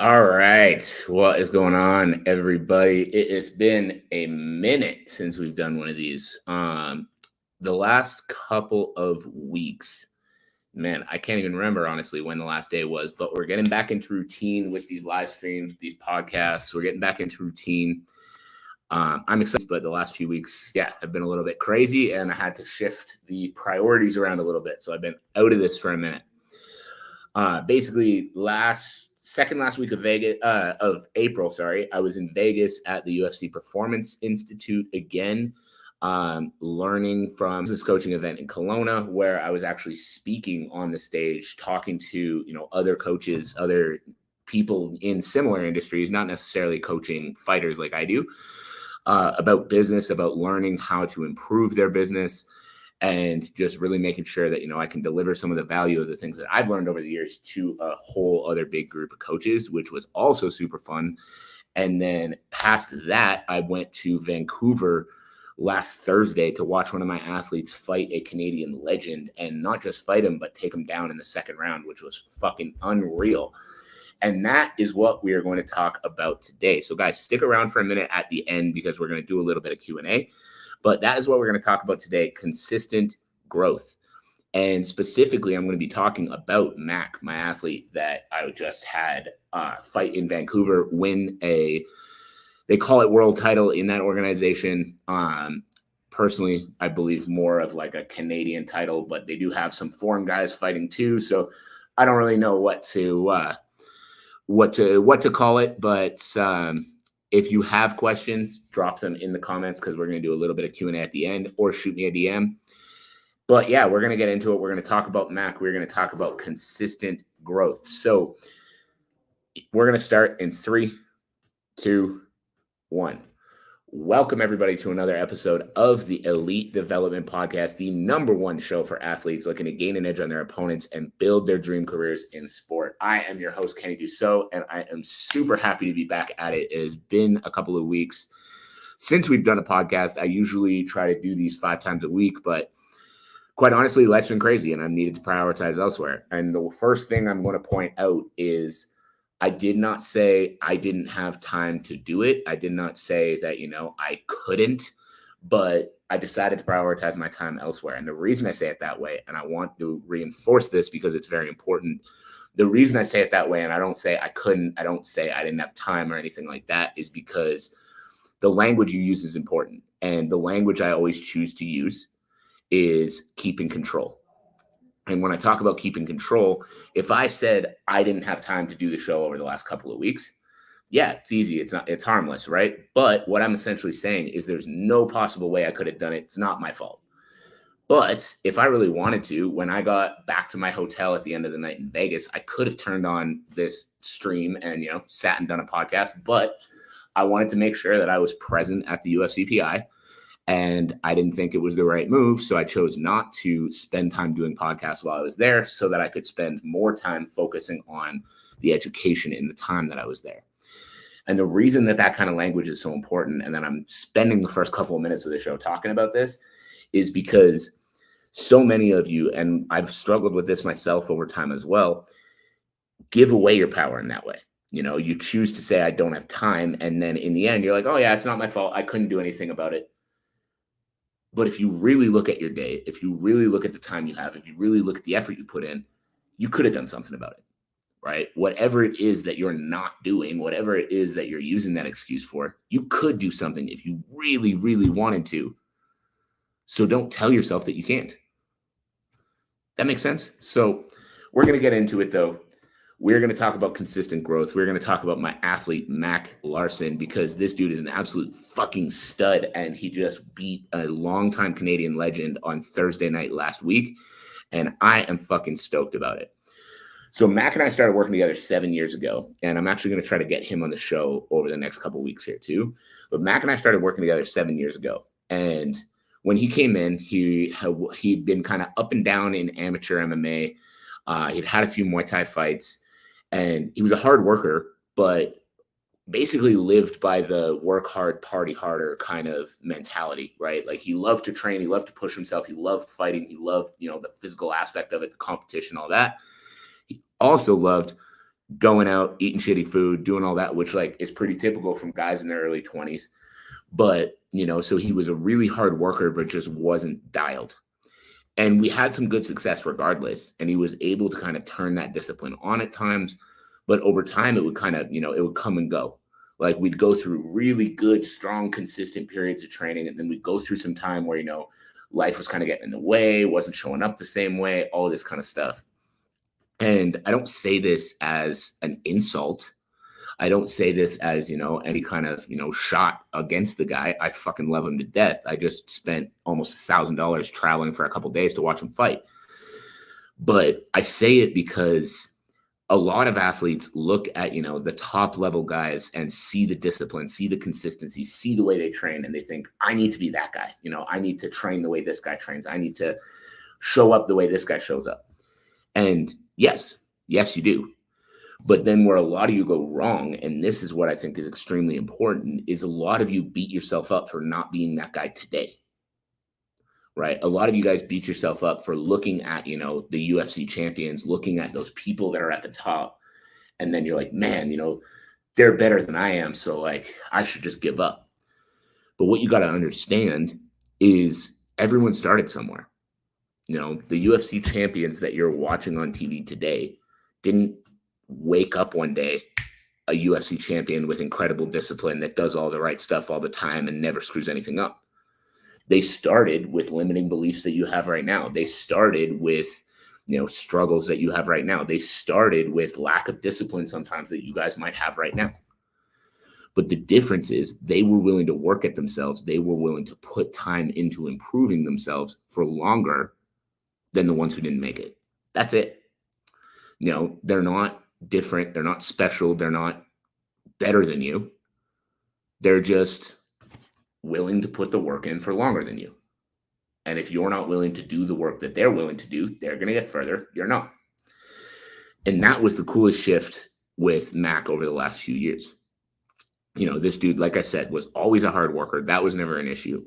All right. What is going on, everybody? It's been a minute since we've done one of these. The last couple of weeks, man, I can't even remember honestly when the last day was, but we're getting back into routine with these live streams, these podcasts. We're getting back into routine. I'm excited, but the last few weeks, yeah, have been a little bit crazy, and I had to shift the priorities around a little bit. So I've been out of this for a minute. Basically last week of April, sorry, I was in Vegas at the UFC Performance Institute again, learning from this coaching event in Kelowna, where I was actually speaking on the stage, talking to other coaches, other people in similar industries, not necessarily coaching fighters like I do, about business, about learning how to improve their business, and just really making sure that I can deliver some of the value of the things that I've learned over the years to a whole other big group of coaches, which was also super fun. And then past that, I went to Vancouver last Thursday to watch one of my athletes fight a Canadian legend, and not just fight him, but take him down in the second round, which was fucking unreal. And that is what we are going to talk about today. So guys, stick around for a minute at the end because we're going to do a little bit of Q&A. But that is what we're going to talk about today, consistent growth. And specifically, I'm going to be talking about Mac, my athlete that I just had fight in Vancouver, they call it world title in that organization. Personally, I believe more of like a Canadian title, but they do have some foreign guys fighting too. So I don't really know what to call it, but if you have questions, drop them in the comments because we're going to do a little bit of Q&A at the end, or shoot me a DM. But yeah, we're going to get into it. We're going to talk about Mac. We're going to talk about consistent growth. So we're going to start in 3, 2, 1. Welcome, everybody, to another episode of the Elite Development Podcast, the #1 show for athletes looking to gain an edge on their opponents and build their dream careers in sport. I am your host, Kenny Dusseault, and I am super happy to be back at it. It has been a couple of weeks since we've done a podcast. I usually try to do these 5 times a week, but quite honestly, life's been crazy, and I've needed to prioritize elsewhere. And the first thing I'm going to point out is I did not say I didn't have time to do it. I did not say that, I couldn't, but I decided to prioritize my time elsewhere. And the reason I say it that way, and I want to reinforce this because it's very important, the reason I say it that way, and I don't say I couldn't, I don't say I didn't have time or anything like that, is because the language you use is important. And the language I always choose to use is keeping control. And when I talk about keeping control, if I said I didn't have time to do the show over the last couple of weeks, yeah, it's easy. It's harmless, right? But what I'm essentially saying is there's no possible way I could have done it. It's not my fault. But if I really wanted to, when I got back to my hotel at the end of the night in Vegas, I could have turned on this stream and, sat and done a podcast. But I wanted to make sure that I was present at the UFCPI. And I didn't think it was the right move. So I chose not to spend time doing podcasts while I was there so that I could spend more time focusing on the education in the time that I was there. And the reason that kind of language is so important, and that I'm spending the first couple of minutes of the show talking about this, is because so many of you, and I've struggled with this myself over time as well, give away your power in that way. You choose to say, I don't have time. And then in the end, you're like, oh yeah, it's not my fault. I couldn't do anything about it. But if you really look at your day, if you really look at the time you have, if you really look at the effort you put in, you could have done something about it, right? Whatever it is that you're not doing, whatever it is that you're using that excuse for, you could do something if you really, really wanted to. So don't tell yourself that you can't. That makes sense? So we're going to get into it, though. We're going to talk about consistent growth. We're going to talk about my athlete, Mac Larson, because this dude is an absolute fucking stud, and he just beat a longtime Canadian legend on Thursday night last week, and I am fucking stoked about it. So Mac and I started working together 7 years ago, and I'm actually going to try to get him on the show over the next couple of weeks here too. But Mac and I started working together 7 years ago, and when he came in, he'd been kind of up and down in amateur MMA. He'd had a few Muay Thai fights. And he was a hard worker, but basically lived by the work hard, party harder kind of mentality, right? Like he loved to train. He loved to push himself. He loved fighting. He loved, the physical aspect of it, the competition, all that. He also loved going out, eating shitty food, doing all that, which like is pretty typical from guys in their early 20s. But, so he was a really hard worker, but just wasn't dialed. And we had some good success regardless. And he was able to kind of turn that discipline on at times. But over time, it would kind of, it would come and go. Like we'd go through really good, strong, consistent periods of training. And then we'd go through some time where, life was kind of getting in the way, wasn't showing up the same way, all this kind of stuff. And I don't say this as an insult. I don't say this as, any kind of, shot against the guy. I fucking love him to death. I just spent almost $1,000 traveling for a couple of days to watch him fight. But I say it because a lot of athletes look at, the top level guys and see the discipline, see the consistency, see the way they train. And they think, I need to be that guy. I need to train the way this guy trains. I need to show up the way this guy shows up. And yes, you do. But then where a lot of you go wrong, and this is what I think is extremely important, is a lot of you beat yourself up for not being that guy today, right? A lot of you guys beat yourself up for looking at, the UFC champions, looking at those people that are at the top. And then you're like, man, they're better than I am. So like, I should just give up. But what you got to understand is everyone started somewhere. The UFC champions that you're watching on TV today didn't wake up one day a UFC champion with incredible discipline that does all the right stuff all the time and never screws anything up. They started with limiting beliefs that you have right now. They started with, struggles that you have right now. They started with lack of discipline sometimes that you guys might have right now. But the difference is they were willing to work at themselves. They were willing to put time into improving themselves for longer than the ones who didn't make it. That's it. They're not different. They're not special. They're not better than you. They're just willing to put the work in for longer than you. And if you're not willing to do the work that they're willing to do, they're going to get further. You're not. And that was the coolest shift with Mac over the last few years. This dude, like I said, was always a hard worker. That was never an issue.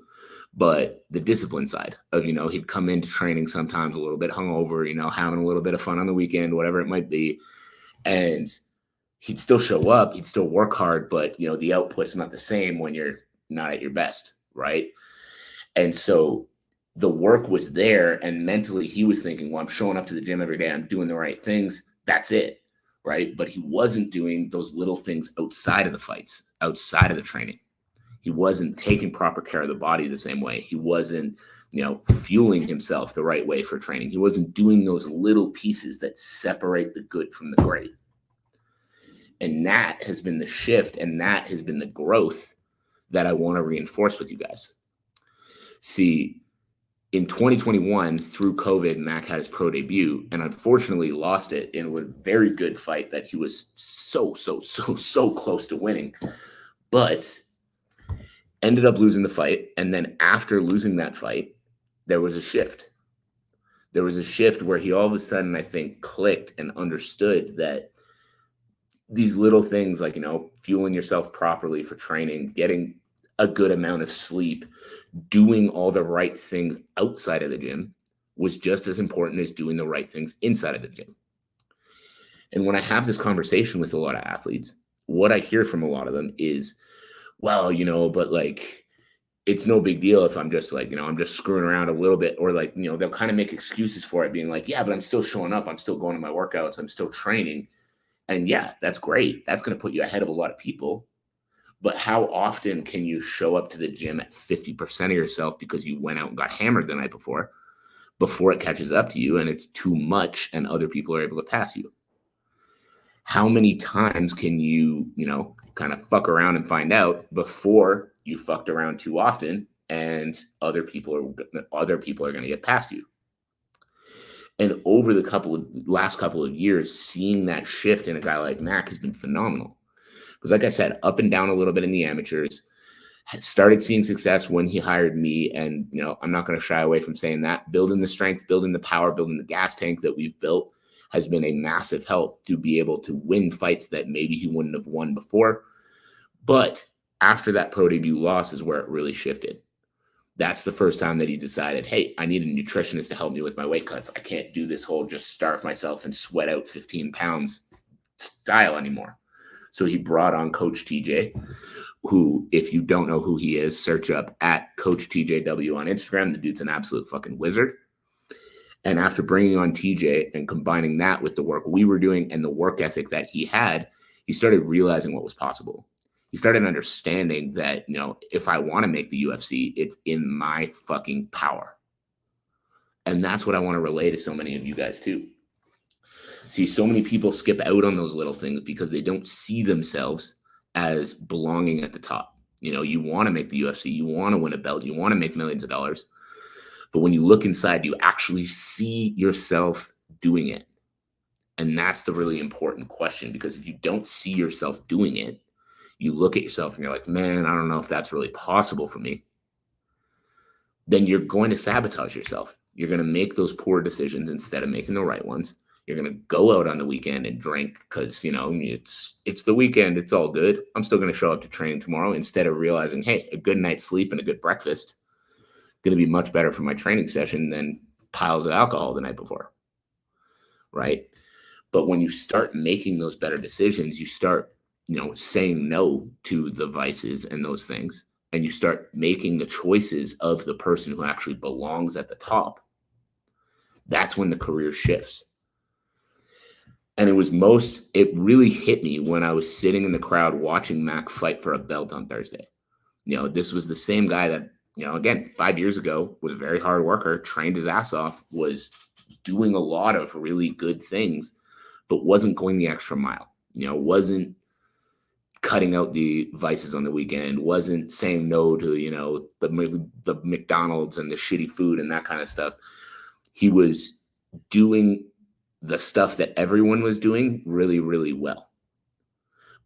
But the discipline side of, he'd come into training sometimes a little bit hungover, having a little bit of fun on the weekend, whatever it might be. And he'd still show up, he'd still work hard, but, the output's not the same when you're not at your best, right? And so the work was there, and mentally he was thinking, well, I'm showing up to the gym every day, I'm doing the right things, that's it, right? But he wasn't doing those little things outside of the fights, outside of the training. He wasn't taking proper care of the body the same way. He wasn't, fueling himself the right way for training. He wasn't doing those little pieces that separate the good from the great. And that has been the shift, and that has been the growth that I want to reinforce with you guys. See, in 2021, through COVID, Mac had his pro debut and unfortunately lost it in a very good fight that he was so close to winning. But ended up losing the fight. And then after losing that fight, there was a shift. There was a shift where he all of a sudden, I think, clicked and understood that these little things like, fueling yourself properly for training, getting a good amount of sleep, doing all the right things outside of the gym was just as important as doing the right things inside of the gym. And when I have this conversation with a lot of athletes, what I hear from a lot of them is, well, but like, it's no big deal if I'm just like, I'm just screwing around a little bit, or like, they'll kind of make excuses for it, being like, yeah, but I'm still showing up. I'm still going to my workouts. I'm still training. And yeah, that's great. That's going to put you ahead of a lot of people. But how often can you show up to the gym at 50% of yourself because you went out and got hammered the night before it catches up to you and it's too much and other people are able to pass you? How many times can you, kind of fuck around and find out before you fucked around too often and other people are going to get past you? And over the last couple of years, seeing that shift in a guy like Mac has been phenomenal. Because like I said, up and down a little bit in the amateurs, started seeing success when he hired me. And, I'm not going to shy away from saying that. Building the strength, building the power, building the gas tank that we've built has been a massive help to be able to win fights that maybe he wouldn't have won before. But after that pro debut loss is where it really shifted. That's the first time that he decided, hey, I need a nutritionist to help me with my weight cuts. I can't do this whole just starve myself and sweat out 15 pounds style anymore. So he brought on Coach TJ, who, if you don't know who he is, search up at Coach TJW on Instagram. The dude's an absolute fucking wizard. And after bringing on TJ and combining that with the work we were doing and the work ethic that he had, he started realizing what was possible. He started understanding that, if I want to make the UFC, it's in my fucking power. And that's what I want to relay to so many of you guys too. See, so many people skip out on those little things because they don't see themselves as belonging at the top. You want to make the UFC, you want to win a belt, you want to make millions of dollars. But when you look inside, you actually see yourself doing it. And that's the really important question, because if you don't see yourself doing it, you look at yourself and you're like, man, I don't know if that's really possible for me. Then you're going to sabotage yourself. You're going to make those poor decisions instead of making the right ones. You're going to go out on the weekend and drink because, it's the weekend. It's all good. I'm still going to show up to training tomorrow, instead of realizing, hey, a good night's sleep and a good breakfast going to be much better for my training session than piles of alcohol the night before. Right? But when you start making those better decisions, you start, saying no to the vices and those things, and you start making the choices of the person who actually belongs at the top. That's when the career shifts. And it really hit me when I was sitting in the crowd watching Mac fight for a belt on Thursday. This was the same guy that, again, 5 years ago was a very hard worker, trained his ass off, was doing a lot of really good things, but wasn't going the extra mile, wasn't cutting out the vices on the weekend, wasn't saying no to, the McDonald's and the shitty food and that kind of stuff. He was doing the stuff that everyone was doing really, really well.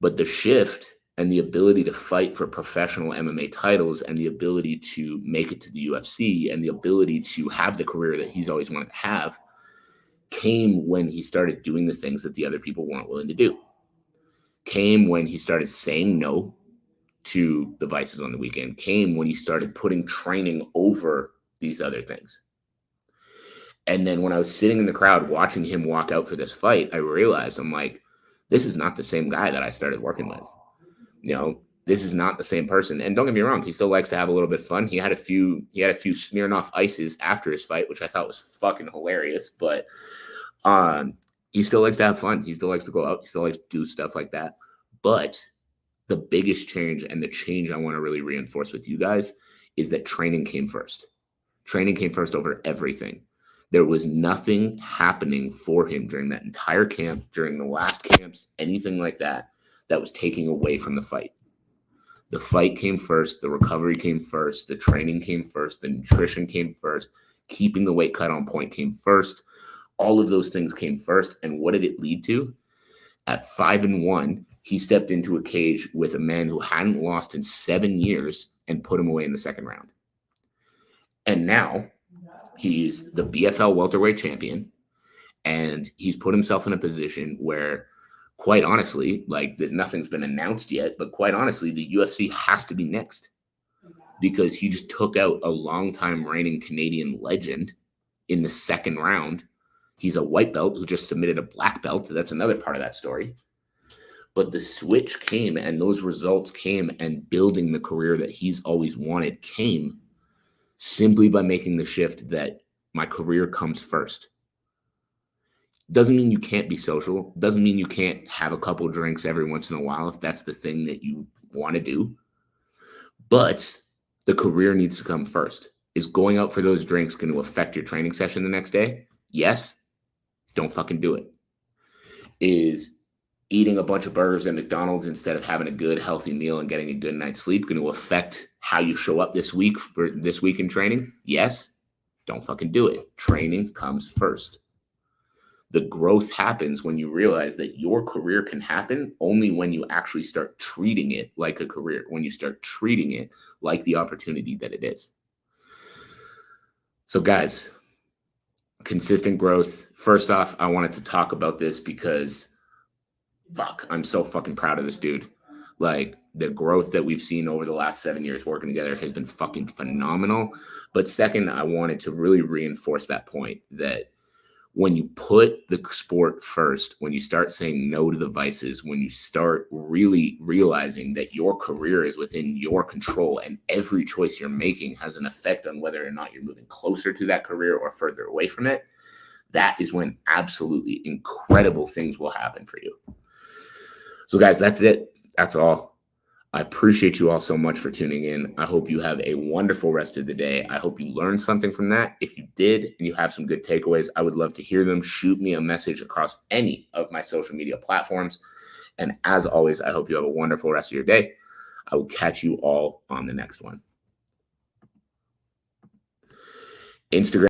But the shift and the ability to fight for professional MMA titles and the ability to make it to the UFC and the ability to have the career that he's always wanted to have came when he started doing the things that the other people weren't willing to do. Came when he started saying no to the vices on the weekend. Came when he started putting training over these other things. And then when I was sitting in the crowd watching him walk out for this fight, I realized, I'm like, this is not the same guy that I started working with. This is not the same person. And don't get me wrong, he still likes to have a little bit of fun. He had a few Smirnoff Ices after his fight, which I thought was fucking hilarious. But he still likes to have fun. He still likes to go out. He still likes to do stuff like that. But the biggest change, and the change I want to really reinforce with you guys, is that training came first. Training came first over everything. There was nothing happening for him during that entire camp, during the last camps, anything like that, that was taking away from the fight. The fight came first. The recovery came first. The training came first. The nutrition came first. Keeping the weight cut on point came first. All of those things came first. And what did it lead to? At 5-1, he stepped into a cage with a man who hadn't lost in 7 years and put him away in the second round. And now he's the BFL welterweight champion, and he's put himself in a position where, quite honestly, nothing's been announced yet, but quite honestly, the UFC has to be next, because he just took out a longtime reigning Canadian legend in the second round. He's a white belt who just submitted a black belt. That's another part of that story. But the switch came, and those results came, and building the career that he's always wanted came simply by making the shift that my career comes first. Doesn't mean you can't be social. Doesn't mean you can't have a couple drinks every once in a while if that's the thing that you want to do. But the career needs to come first. Is going out for those drinks going to affect your training session the next day? Yes. Don't fucking do it. Is eating a bunch of burgers at McDonald's instead of having a good, healthy meal and getting a good night's sleep going to affect how you show up this week in training? Yes. Don't fucking do it. Training comes first. The growth happens when you realize that your career can happen only when you actually start treating it like a career, when you start treating it like the opportunity that it is. So guys, consistent growth. First off, I wanted to talk about this because I'm so fucking proud of this dude. The growth that we've seen over the last 7 years working together has been fucking phenomenal. But second, I wanted to really reinforce that point that when you put the sport first, when you start saying no to the vices, when you start really realizing that your career is within your control and every choice you're making has an effect on whether or not you're moving closer to that career or further away from it, that is when absolutely incredible things will happen for you. So guys, that's it. That's all. I appreciate you all so much for tuning in. I hope you have a wonderful rest of the day. I hope you learned something from that. If you did and you have some good takeaways, I would love to hear them. Shoot me a message across any of my social media platforms. And as always, I hope you have a wonderful rest of your day. I will catch you all on the next one. Instagram.